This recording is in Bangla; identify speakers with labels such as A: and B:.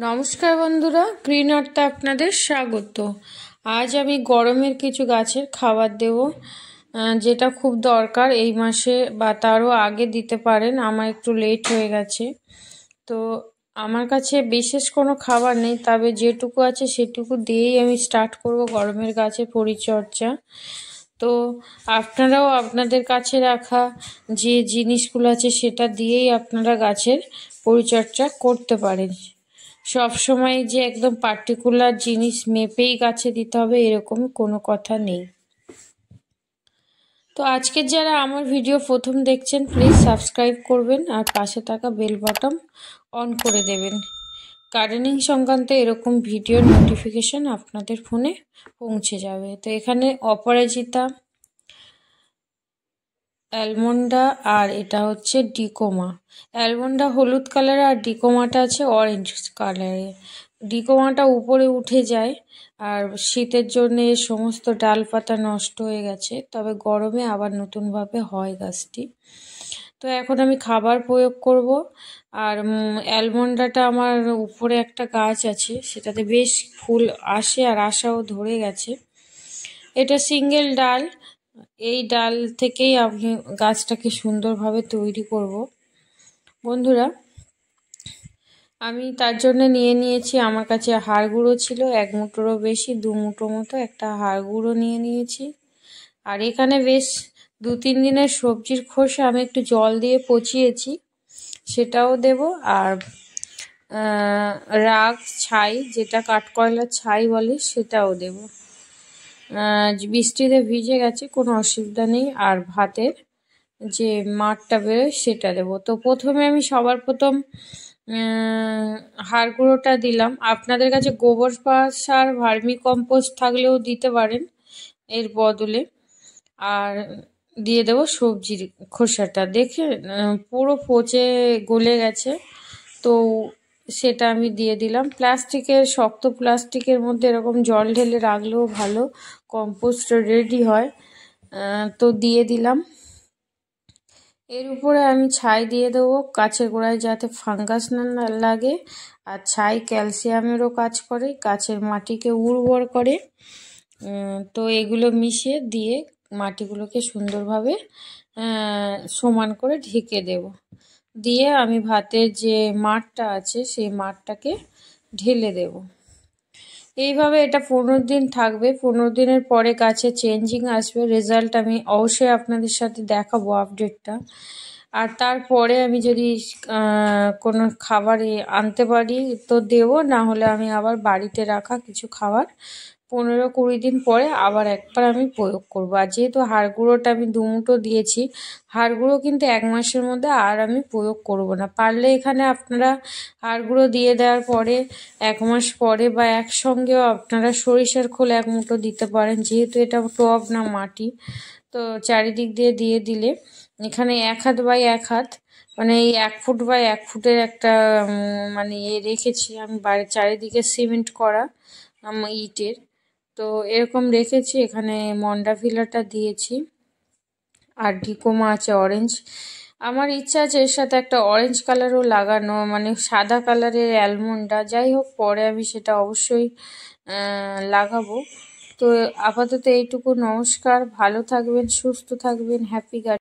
A: নমস্কার বন্ধুরা, গ্রিন আর্থে আপনাদের স্বাগত। আজ আমি গরমের কিছু গাছের খাবার দেব, যেটা খুব দরকার এই মাসে বা তারও আগে দিতে পারেন। আমার একটু লেট হয়ে গেছে, তো আমার কাছে বিশেষ কোনো খাবার নেই, তবে যেটুকু আছে সেটুকু দিয়েই আমি স্টার্ট করব গরমের গাছের পরিচর্যা। তো আপনারাও আপনাদের কাছে রাখা যে জিনিসগুলো আছে সেটা দিয়েই আপনারা গাছের পরিচর্যা করতে পারেন। সব সময় যে একদম পার্টিকুলার জিনিস মেপেই গাছে দিতে হবে এরকম কোনো কথা নেই। তো আজকের যারা আমার ভিডিও প্রথম দেখছেন, প্লিজ সাবস্ক্রাইব করবেন আর পাশে থাকা বেল বাটন অন করে দেবেন। গার্ডেনিং সংক্রান্ত এরকম ভিডিওর নোটিফিকেশন আপনাদের ফোনে পৌঁছে যাবে। তো এখানে অপরাজিতা, অ্যালমন্ডা আর এটা হচ্ছে ডিকোমা। অ্যালমন্ডা হলুদ কালার আর ডিকোমাটা আছে অরেঞ্জ কালারে। ডিকোমাটা উপরে উঠে যায় আর শীতের জন্য সমস্ত ডালপাতা নষ্ট হয়ে গেছে, তবে গরমে আবার নতুনভাবে হয় গাছটি। তো এখন আমি খাবার প্রয়োগ করব। আর অ্যালমন্ডাটা আমার উপরে একটা গাছ আছে, সেটাতে বেশ ফুল আসে আর আশাও ধরে গেছে। এটা সিঙ্গেল ডাল, এই ডাল থেকেই আমি গাছটাকে সুন্দরভাবে তৈরি করব। বন্ধুরা, আমি তার জন্য নিয়ে নিয়েছি, আমার কাছে হাড় গুঁড়ো ছিল 1 মুঠোরও বেশি, 2 মুঠো মতো একটা হাড় গুঁড়ো নিয়ে নিয়েছি। আর এখানে বেশ 2-3 দিনের সবজির খোসা আমি একটু জল দিয়ে পচিয়েছি, সেটাও দেব। আর রাগ ছাই, যেটা কাঠকয়লার ছাই বলে, সেটাও দেব। বৃষ্টিতে ভিজে গেছে, কোনো অসুবিধা নেই। আর ভাতের যে মাঠটা বেরোয় সেটা দেবো। তো প্রথমে আমি সবার প্রথম হাড় গুঁড়োটা দিলাম। আপনাদের কাছে গোবর সার, ভার্মি কম্পোস্ট থাকলেও দিতে পারেন এর বদলে। আর দিয়ে দেবো সবজির খোসাটা। দেখে পুরো পচে গলে গেছে, তো সেটা আমি দিয়ে দিলাম। প্লাস্টিকের, শক্ত প্লাস্টিকের মধ্যে এরকম জল ঢেলে রাখলেও ভালো, কম্পোস্ট রেডি হয়। তো দিয়ে দিলাম। এর উপরে আমি ছাই দিয়ে দেবো গাছের গোড়ায়, যাতে ফাঙ্গাস না লাগে। আর ছাই ক্যালসিয়ামেরও কাজ করে, গাছের মাটিকে উর্বর করে। তো এগুলো মিশিয়ে দিয়ে মাটিগুলোকে সুন্দরভাবে সমান করে ঢেকে দেব। দিয়ে আমি ভাতের যে মাঠটা আছে সেই মাঠটাকে ঢেলে দেব। এইভাবে এটা 15 দিন থাকবে। 15 দিনের পরে গাছে চেঞ্জিং আসবে, রেজাল্ট আমি অবশ্যই আপনাদের সাথে দেখাবো আপডেটটা। আর তারপরে আমি যদি কোনো খাবারে আনতে পারি তো দেবো, না হলে আমি আবার বাড়িতে রাখা কিছু খাবার 15-20 দিন পরে আবার একবার আমি প্রয়োগ করব। আর যেহেতু হাড় গুঁড়োটা আমি 2 মুঠো দিয়েছি, হাড় গুঁড়ো কিন্তু 1 মাসের মধ্যে আর আমি প্রয়োগ করব না। পারলে এখানে আপনারা হাড় গুঁড়ো দিয়ে দেওয়ার পরে 1 মাস পরে বা একসঙ্গেও আপনারা সরিষার খোল 1 মুঠো দিতে পারেন, যেহেতু এটা টব না মাটি। তো চারিদিক দিয়ে দিয়ে দিলে এখানে 1 হাত বাই 1 হাত, মানে এই 1 ফুট বাই 1 ফুটের একটা মানে রেখেছি আমি বাড়ির চারিদিকে সিমেন্ট করা ইটের। তো এরকম রেখেছি, এখানে মন্ডা ফিলারটা দিয়েছি। আর ডিকোমা আছে অরেঞ্জ। আমার ইচ্ছা আছে এর সাথে একটা অরেঞ্জ কালারও লাগানো, মানে সাদা কালারের অ্যালমন্ডা। যাই হোক, পরে আমি সেটা অবশ্যই লাগাবো। তো আপাতত এইটুকু। নমস্কার, ভালো থাকবেন, সুস্থ থাকবেন, হ্যাপি গার্ডেনিং।